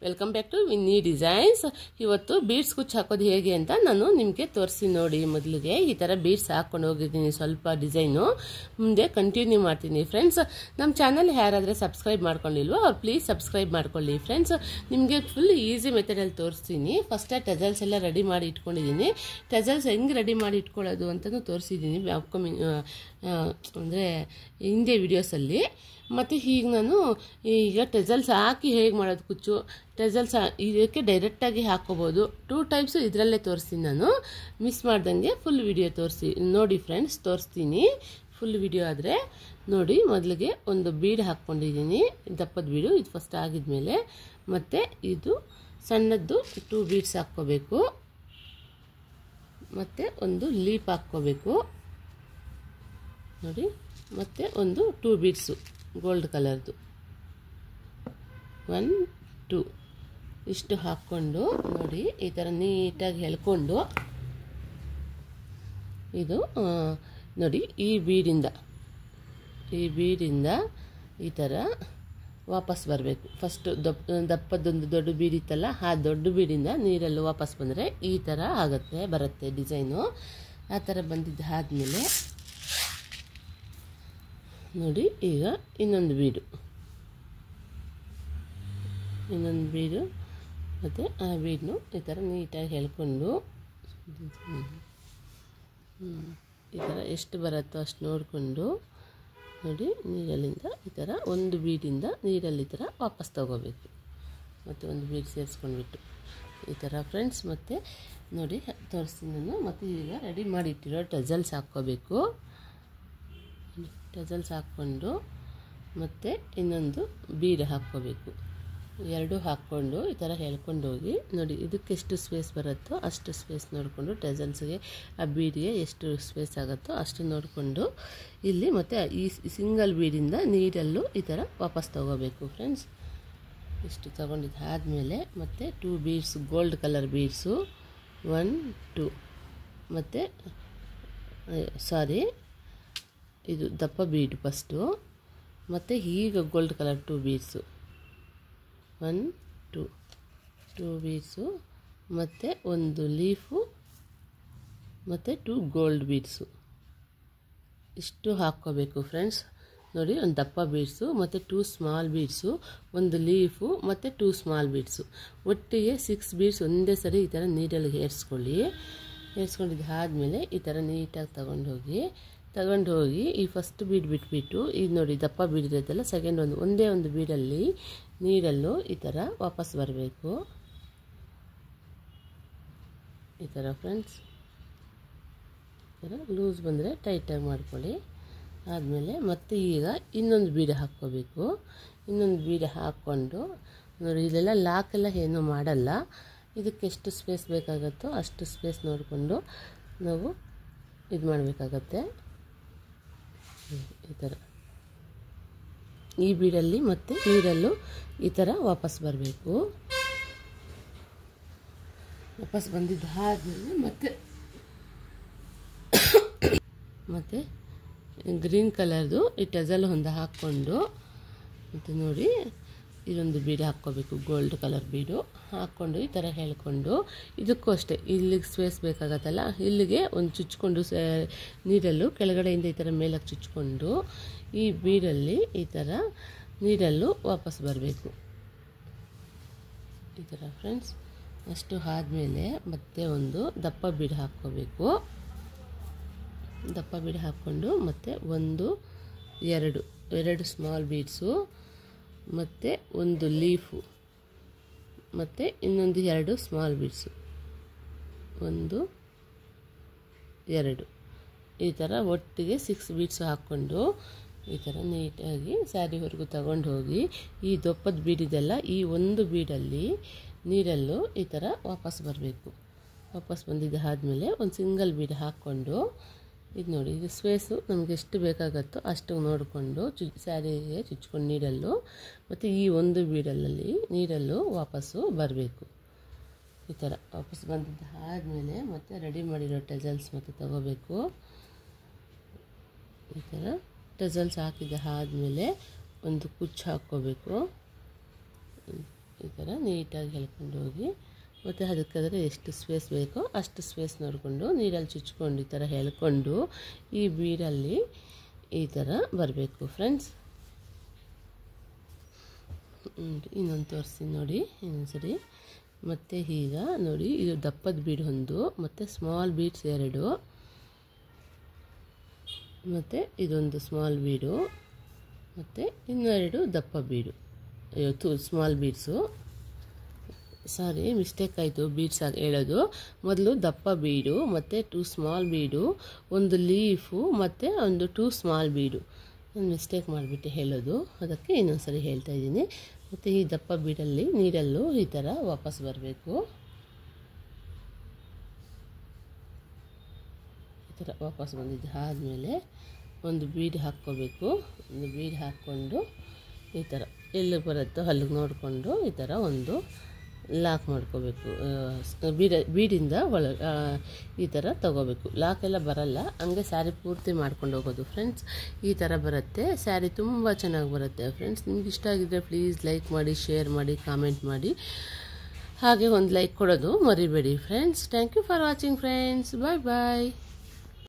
Welcome back to Vinni designs. ಇವತ್ತು beads ಕುಚ್ಚು ಹಾಕೋದು ಹೇಗೆ ಅಂತ ನಾನು ನಿಮಗೆ ತೋರಿಸಿ ನೋಡಿ. ಮೊದಲಿಗೆ ಈ ಥರ ಬೀಡ್ಸ್ ಹಾಕೊಂಡು ಹೋಗಿದ್ದೀನಿ, ಸ್ವಲ್ಪ ಡಿಸೈನು ಮುಂದೆ ಕಂಟಿನ್ಯೂ ಮಾಡ್ತೀನಿ. ಫ್ರೆಂಡ್ಸ್, ನಮ್ಮ ಚಾನಲ್ ಯಾರಾದರೆ ಸಬ್ಸ್ಕ್ರೈಬ್ ಮಾಡ್ಕೊಂಡಿಲ್ವೋ ಅವ್ರು ಪ್ಲೀಸ್ ಸಬ್ಸ್ಕ್ರೈಬ್ ಮಾಡ್ಕೊಳ್ಳಿ. ಫ್ರೆಂಡ್ಸ್, ನಿಮಗೆ ಫುಲ್ ಈಸಿ ಮೆಥಡಲ್ಲಿ ತೋರಿಸ್ತೀನಿ. ಫಸ್ಟೇ ಟಜಲ್ಸ್ ಎಲ್ಲ ರೆಡಿ ಮಾಡಿ ಇಟ್ಕೊಂಡಿದ್ದೀನಿ. ಟಜಲ್ಸ್ ಹೆಂಗೆ ರೆಡಿ ಮಾಡಿ ಇಟ್ಕೊಳ್ಳೋದು ಅಂತಲೂ ತೋರಿಸಿದ್ದೀನಿ ಅಪ್ಕಮಿಂಗ್ ಅಂದರೆ ಹಿಂದೆ ವಿಡಿಯೋಸಲ್ಲಿ. ಮತ್ತು ಈಗ ನಾನು ಈಗ ಟೆಜಲ್ಸ್ ಹಾಕಿ ಹೇಗೆ ಮಾಡೋದು ಕುಚ್ಚು, ಟೆಜಲ್ಸ್ ಇದಕ್ಕೆ ಡೈರೆಕ್ಟಾಗಿ ಹಾಕೋಬೋದು. 2 ಟೈಪ್ಸು ಇದರಲ್ಲೇ ತೋರಿಸ್ತೀನಿ ನಾನು. ಮಿಸ್ ಮಾಡ್ದಂಗೆ ಫುಲ್ ವಿಡಿಯೋ ನೋಡಿ ಫ್ರೆಂಡ್ಸ್, ತೋರಿಸ್ತೀನಿ ಫುಲ್ ವಿಡಿಯೋ ಆದರೆ ನೋಡಿ. ಮೊದಲಿಗೆ ಒಂದು ಬೀಡ್ ಹಾಕ್ಕೊಂಡಿದ್ದೀನಿ, ದಪ್ಪದ ಬೀಡು. ಇದು ಫಸ್ಟ್ ಆಗಿದ್ಮೇಲೆ ಮತ್ತು ಇದು ಸಣ್ಣದ್ದು 2 ಬೀಡ್ಸ್ ಹಾಕ್ಕೋಬೇಕು. ಮತ್ತು ಒಂದು ಲೀಪ್ ಹಾಕ್ಕೋಬೇಕು ನೋಡಿ. ಮತ್ತು ಒಂದು 2 ಬೀಡ್ಸು ಗೋಲ್ಡ್ ಕಲರ್ದು 1 2 ಇಷ್ಟು ಹಾಕ್ಕೊಂಡು ನೋಡಿ, ಈ ಥರ ನೀಟಾಗಿ ಎಳ್ಕೊಂಡು ಇದು ನೋಡಿ ಈ ಬೀಡಿಂದ ಈ ಥರ ವಾಪಸ್ ಬರಬೇಕು. ಫಸ್ಟ್ ದಪ್ಪದೊಂದು ದೊಡ್ಡ ಬೀಡ್ ಇತ್ತಲ್ಲ, ಆ ದೊಡ್ಡ ಬೀಡಿಂದ ನೀರಲ್ಲಿ ವಾಪಸ್ ಬಂದರೆ ಈ ಥರ ಬರುತ್ತೆ ಡಿಸೈನು. ಆ ಥರ ಬಂದಿದ್ದಾದಮೇಲೆ ನೋಡಿ, ಈಗ ಇನ್ನೊಂದು ಬೀಡು ಮತ್ತು ಆ ಬೀಡನ್ನು ಈ ಥರ ನೀಟಾಗಿ ಎಳ್ಕೊಂಡು ಈ ಥರ ಎಷ್ಟು ಬರುತ್ತೋ ಅಷ್ಟು ನೋಡಿಕೊಂಡು ನೋಡಿ, ನೀರಲ್ಲಿಂದ ಈ ಥರ ಒಂದು ಬೀಡಿಂದ ನೀರಲ್ಲಿ ಈ ಥರ ವಾಪಸ್ ತಗೋಬೇಕು. ಮತ್ತು ಒಂದು ಬೀಡ್ ಸೇರಿಸ್ಕೊಂಡ್ಬಿಟ್ಟು ಈ ಥರ ಫ್ರೆಂಡ್ಸ್. ಮತ್ತು ನೋಡಿ ತೋರಿಸ್ತೀನಿ ನಾನು. ಮತ್ತು ಈಗ ರೆಡಿ ಮಾಡಿಟ್ಟಿರೋ ಟಜಲ್ಸ್ ಹಾಕ್ಕೋಬೇಕು. ಟಜಲ್ಸ್ ಹಾಕ್ಕೊಂಡು ಮತ್ತು ಇನ್ನೊಂದು ಬೀಡ್ ಹಾಕ್ಕೋಬೇಕು. 2 ಹಾಕ್ಕೊಂಡು ಈ ಥರ ಎಳ್ಕೊಂಡು ಹೋಗಿ ನೋಡಿ, ಇದಕ್ಕೆ ಎಷ್ಟು ಸ್ಪೇಸ್ ಬರುತ್ತೋ ಅಷ್ಟು ಸ್ಪೇಸ್ ನೋಡಿಕೊಂಡು, ಟಜಲ್ಸ್ಗೆ ಆ ಬೀಡಿಗೆ ಎಷ್ಟು ಸ್ಪೇಸ್ ಆಗುತ್ತೋ ಅಷ್ಟು ನೋಡಿಕೊಂಡು ಇಲ್ಲಿ ಮತ್ತು ಈ ಸಿಂಗಲ್ ಬೀಡಿಂದ ನೀರಲ್ಲೂ ಈ ಥರ ವಾಪಸ್ ತಗೋಬೇಕು ಫ್ರೆಂಡ್ಸ್. ಇಷ್ಟು ತಗೊಂಡಿದ್ದಾದಮೇಲೆ ಮತ್ತು 2 ಬೀಡ್ಸ್ ಗೋಲ್ಡ್ ಕಲರ್ ಬೀಡ್ಸು 1 2 ಮತ್ತು ಇದು ದಪ್ಪ ಬೀಡು ಫಸ್ಟು. ಮತ್ತು ಈಗ ಗೋಲ್ಡ್ ಕಲರ್ 2 ಬೀಡ್ಸು 1 2 ಬೀಡ್ಸು ಮತ್ತು ಒಂದು ಲೀಫು ಮತ್ತು 2 ಗೋಲ್ಡ್ ಬೀಡ್ಸು ಇಷ್ಟು ಹಾಕ್ಕೋಬೇಕು ಫ್ರೆಂಡ್ಸ್. ನೋಡಿ, ಒಂದು ದಪ್ಪ ಬೀಡ್ಸು ಮತ್ತು 2 ಸ್ಮಾಲ್ ಬೀಡ್ಸು, ಒಂದು ಲೀಫು ಮತ್ತು 2 ಸ್ಮಾಲ್ ಬೀಡ್ಸು, ಒಟ್ಟಿಗೆ 6 ಬೀಡ್ಸ್ ಒಂದೇ ಸರಿ ಈ ಥರ ನೀರಲ್ಲಿ ಏರ್ಸ್ಕೊಂಡಿದ್ದಾದಮೇಲೆ ಈ ಥರ ನೀಟಾಗಿ ತಗೊಂಡು ಹೋಗಿ ಈ ಫಸ್ಟ್ ಬೀಡ್ ಬಿಟ್ಬಿಟ್ಟು ಇದು ನೋಡಿ ದಪ್ಪ ಬೀಡ್ ಇರುತ್ತಲ್ಲ, ಸೆಕೆಂಡ್ ಒಂದೇ ಒಂದು ಬೀಡಲ್ಲಿ ನೀರಲ್ಲೂ ಈ ಥರ ವಾಪಸ್ ಬರಬೇಕು. ಈ ಥರ ಫ್ರೆಂಡ್ಸ್, ಈ ಥರ ಲೂಸ್ ಬಂದರೆ ಟೈಟಾಗಿ ಮಾಡ್ಕೊಳ್ಳಿ. ಆದಮೇಲೆ ಮತ್ತೆ ಈಗ ಇನ್ನೊಂದು ಬೀಡ ಹಾಕ್ಕೋಬೇಕು. ಇನ್ನೊಂದು ಬೀಡ ಹಾಕ್ಕೊಂಡು ನೋಡಿ, ಇದೆಲ್ಲ ಲಾಕೆಲ್ಲ ಏನೂ ಮಾಡಲ್ಲ. ಇದಕ್ಕೆ ಎಷ್ಟು ಸ್ಪೇಸ್ ಬೇಕಾಗುತ್ತೋ ಅಷ್ಟು ಸ್ಪೇಸ್ ನೋಡಿಕೊಂಡು ನಾವು ಇದು ಮಾಡಬೇಕಾಗತ್ತೆ. ಈ ಥರ ಈ ಬೀಡಲ್ಲಿ ಮತ್ತು ನೀರಲ್ಲೂ ಈ ಥರ ವಾಪಸ್ ಬರಬೇಕು. ವಾಪಸ್ ಬಂದಿದ್ದಾದಮೇಲೆ ಮತ್ತೆ ಗ್ರೀನ್ ಕಲರ್ದು ಈ ಟಜಲ್ ಒಂದು ಹಾಕ್ಕೊಂಡು ಮತ್ತು ನೋಡಿ ಇದೊಂದು ಬೀಡು ಹಾಕ್ಕೋಬೇಕು, ಗೋಲ್ಡ್ ಕಲರ್ ಬೀಡು ಹಾಕ್ಕೊಂಡು ಈ ಥರ ಹೇಳ್ಕೊಂಡು ಇದಕ್ಕೂ ಅಷ್ಟೇ ಇಲ್ಲಿಗೆ ಸ್ಪೇಸ್ ಬೇಕಾಗತ್ತಲ್ಲ, ಇಲ್ಲಿಗೆ ಒಂದು ಚುಚ್ಕೊಂಡು ನೀರಲ್ಲೂ ಕೆಳಗಡೆಯಿಂದ ಈ ಥರ ಮೇಲಕ್ಕೆ ಚುಚ್ಕೊಂಡು ಈ ಬೀಡಲ್ಲಿ ಈ ಥರ ನೀರಲ್ಲೂ ವಾಪಸ್ ಬರಬೇಕು. ಈ ಥರ ಫ್ರೆಂಡ್ಸ್. ಅಷ್ಟು ಆದಮೇಲೆ ಮತ್ತೆ ಒಂದು ದಪ್ಪ ಬೀಡು ಹಾಕ್ಕೋಬೇಕು. ದಪ್ಪ ಬೀಡು ಹಾಕ್ಕೊಂಡು ಮತ್ತು 1 2 ಸ್ಮಾಲ್ ಬೀಡ್ಸು ಮತ್ತು ಒಂದು ಲೀಫು ಮತ್ತು ಇನ್ನೊಂದು 2 ಸ್ಮಾಲ್ ಬೀಡ್ಸು 1 2 ಈ ಥರ ಒಟ್ಟಿಗೆ 6 ಬೀಡ್ಸು ಹಾಕ್ಕೊಂಡು ಈ ಥರ ನೀಟಾಗಿ ಸ್ಯಾರಿವರೆಗೂ ತಗೊಂಡು ಹೋಗಿ ಈ ದಪ್ಪದ ಬೀಡಿದೆಲ್ಲ ಈ ಒಂದು ಬೀಡಲ್ಲಿ ನೀರಲ್ಲೂ ಈ ಥರ ವಾಪಸ್ ಬರಬೇಕು. ವಾಪಸ್ ಬಂದಿದ್ದಾದಮೇಲೆ ಒಂದು ಸಿಂಗಲ್ ಬೀಡ್ ಹಾಕ್ಕೊಂಡು ಇದು ನೋಡಿ, ಇದು ಸ್ಪೇಸು ನಮಗೆ ಎಷ್ಟು ಬೇಕಾಗುತ್ತೋ ಅಷ್ಟು ನೋಡಿಕೊಂಡು ಸ್ಯಾರಿಗೆ ಚುಚ್ಕೊಂಡು ನೀರಲ್ಲೂ ಮತ್ತು ಈ ಒಂದು ಬೀಡಲ್ಲಿ ನೀರಲ್ಲೂ ವಾಪಸ್ಸು ಬರಬೇಕು. ಈ ಥರ ವಾಪಸ್ ಬಂದಿದ್ದಾದಮೇಲೆ ಮತ್ತೆ ರೆಡಿ ಮಾಡಿರೋ ಟಜಲ್ಸ್ ಮತ್ತು ತಗೋಬೇಕು. ಈ ಥರ ಟಜಲ್ಸ್ ಹಾಕಿದ ಆದಮೇಲೆ ಒಂದು ಕುಚ್ಚು ಹಾಕ್ಕೋಬೇಕು. ಈ ಥರ ನೀಟಾಗಿ ಎಳ್ಕೊಂಡು ಹೋಗಿ, ಮತ್ತು ಅದಕ್ಕಾದರೆ ಎಷ್ಟು ಸ್ಪೇಸ್ ಬೇಕೋ ಅಷ್ಟು ಸ್ಪೇಸ್ ನೋಡಿಕೊಂಡು ನೀರಲ್ಲಿ ಚುಚ್ಕೊಂಡು ಈ ಥರ ಎಳ್ಕೊಂಡು ಈ ಬೀಡಲ್ಲಿ ಈ ಥರ ಬರಬೇಕು ಫ್ರೆಂಡ್ಸ್. ಇನ್ನೊಂದು ತೋರಿಸ್ತೀನಿ ನೋಡಿ ಇನ್ನೊಂದ್ಸರಿ. ಮತ್ತು ಈಗ ನೋಡಿ, ಇದು ದಪ್ಪದ ಬೀಡ್ ಒಂದು, ಮತ್ತು ಸ್ಮಾಲ್ ಬೀಡ್ಸ್ 2, ಮತ್ತು ಇದೊಂದು ಸ್ಮಾಲ್ ಬೀಡು, ಮತ್ತು ಇನ್ನೆರಡು ದಪ್ಪ ಬೀಡು, ಸ್ಮಾಲ್ ಬೀಡ್ಸು. ಸಾರಿ, ಮಿಸ್ಟೇಕ್ ಆಯಿತು, ಬೀಡ್ಸ್ ಹೇಳೋದು. ಮೊದಲು ದಪ್ಪ ಬೀಡು, ಮತ್ತು 2 ಸ್ಮಾಲ್ ಬೀಡು, ಒಂದು ಲೀಫು, ಮತ್ತು ಒಂದು 2 ಸ್ಮಾಲ್ ಬೀಡು. ನಾನು ಮಿಸ್ಟೇಕ್ ಮಾಡಿಬಿಟ್ಟು ಹೇಳೋದು, ಅದಕ್ಕೆ ಇನ್ನೊಂದು ಸರಿ ಹೇಳ್ತಾ ಇದ್ದೀನಿ. ಮತ್ತು ಈ ದಪ್ಪ ಬೀಡಲ್ಲಿ ನೀರಲ್ಲೂ ಈ ಥರ ವಾಪಸ್ ಬರಬೇಕು. ಈ ಥರ ವಾಪಸ್ ಬಂದಿದ್ದು ಆದಮೇಲೆ ಒಂದು ಬೀಡ್ ಹಾಕ್ಕೋಬೇಕು. ಒಂದು ಬೀಡ್ ಹಾಕ್ಕೊಂಡು ಈ ಥರ ಎಲ್ಲಿ ಬರುತ್ತೋ ಅಲ್ಲಿಗೆ ನೋಡಿಕೊಂಡು ಈ ಥರ ಒಂದು ಲಾಕ್ ಮಾಡ್ಕೋಬೇಕು. ಬೀಡಿಂದ ಈ ಥರ ತಗೋಬೇಕು. ಲಾಕೆಲ್ಲ ಬರಲ್ಲ, ಹಂಗೆ ಸ್ಯಾರಿ ಪೂರ್ತಿ ಮಾಡ್ಕೊಂಡು ಹೋಗೋದು ಫ್ರೆಂಡ್ಸ್. ಈ ಥರ ಬರುತ್ತೆ ಸ್ಯಾರಿ, ತುಂಬ ಚೆನ್ನಾಗಿ ಬರುತ್ತೆ ಫ್ರೆಂಡ್ಸ್. ನಿಮ್ಗೆ ಇಷ್ಟ ಆಗಿದ್ದರೆ ಪ್ಲೀಸ್ ಲೈಕ್ ಮಾಡಿ, ಶೇರ್ ಮಾಡಿ, ಕಾಮೆಂಟ್ ಮಾಡಿ, ಹಾಗೆ ಒಂದು ಲೈಕ್ ಕೊಡೋದು ಮರಿಬೇಡಿ friends. Thank you for watching friends. Bye bye.